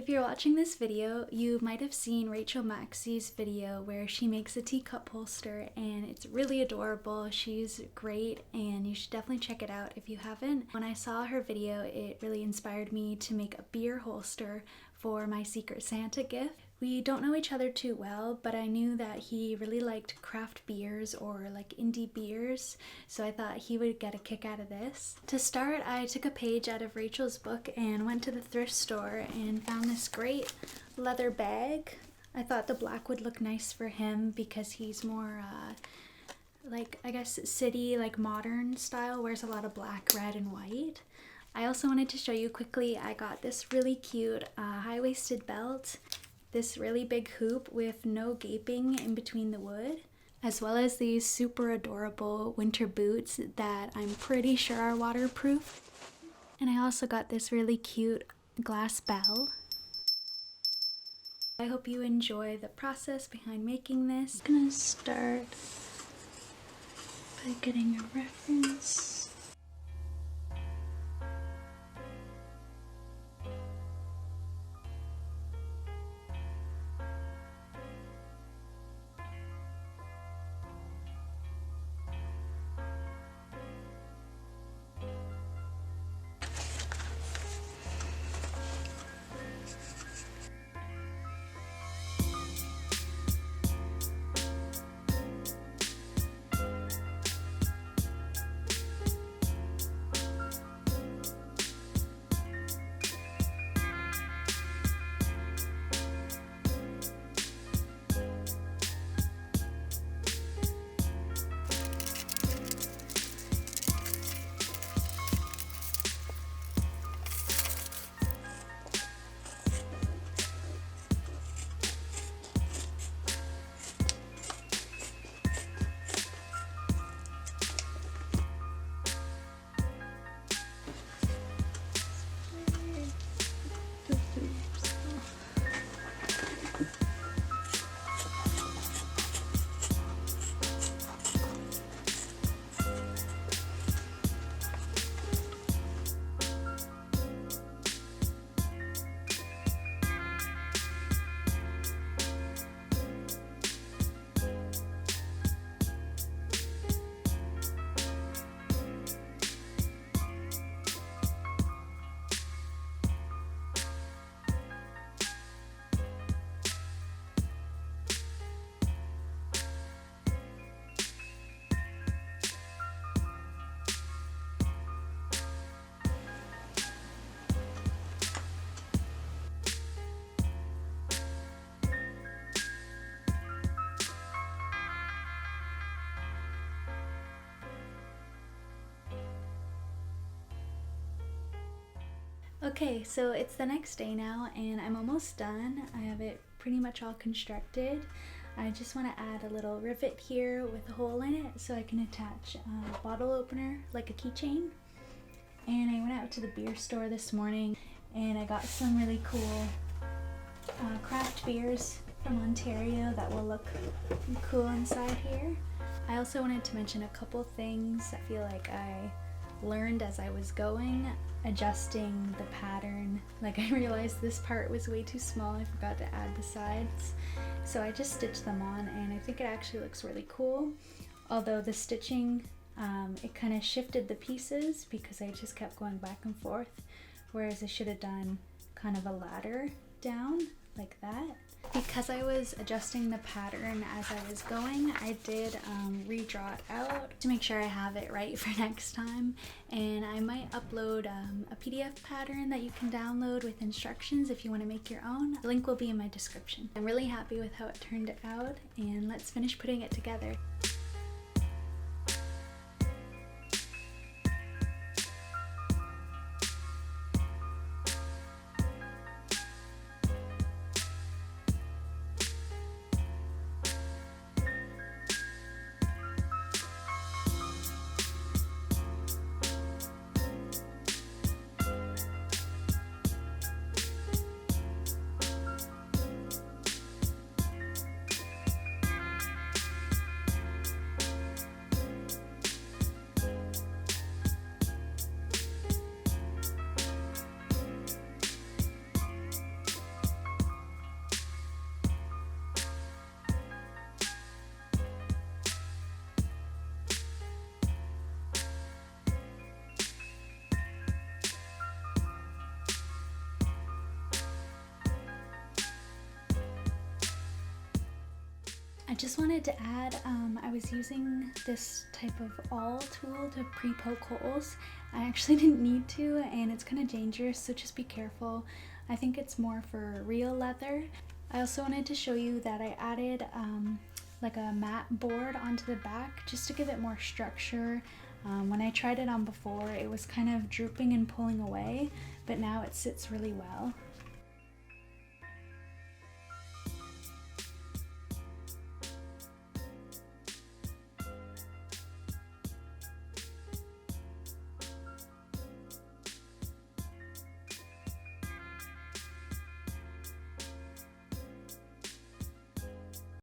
If you're watching this video, you might have seen Rachel Maxey's video where she makes a teacup holster, and it's really adorable. She's great and you should definitely check it out if you haven't. When I saw her video, it really inspired me to make a beer holster for my Secret Santa gift. We don't know each other too well, but I knew that he really liked craft beers or like indie beers, so I thought he would get a kick out of this. To start, I took a page out of Rachel's book and went to the thrift store and found this great leather bag. I thought the black would look nice for him because he's more like, I guess, city, like modern style, wears a lot of black, red, and white. I also wanted to show you quickly, I got this really cute high-waisted belt, this really big hoop with no gaping in between the wood, as well as these super adorable winter boots that I'm pretty sure are waterproof. And I also got this really cute glass bell. I hope you enjoy the process behind making this. I'm gonna start by getting a reference. Okay, so it's the next day now and I'm almost done. I have it pretty much all constructed. I just want to add a little rivet here with a hole in it so I can attach a bottle opener like a keychain. And I went out to the beer store this morning and I got some really cool craft beers from Ontario that will look cool inside here. I also wanted to mention a couple things I feel like I learned as I was going, adjusting the pattern. Like, I realized this part was way too small, I forgot to add the sides, so I just stitched them on and I think it actually looks really cool. Although the stitching, it kind of shifted the pieces because I just kept going back and forth, whereas I should have done kind of a ladder down like that. Because I was adjusting the pattern as I was going, I did redraw it out to make sure I have it right for next time, and I might upload a PDF pattern that you can download with instructions if you want to make your own. The link will be in my description. I'm really happy with how it turned out, and let's finish putting it together. just wanted to add, I was using this type of awl tool to pre-poke holes. I actually didn't need to, and it's kind of dangerous, so just be careful. I think it's more for real leather. I also wanted to show you that I added like a mat board onto the back just to give it more structure. When I tried it on before, it was kind of drooping and pulling away, but now it sits really well.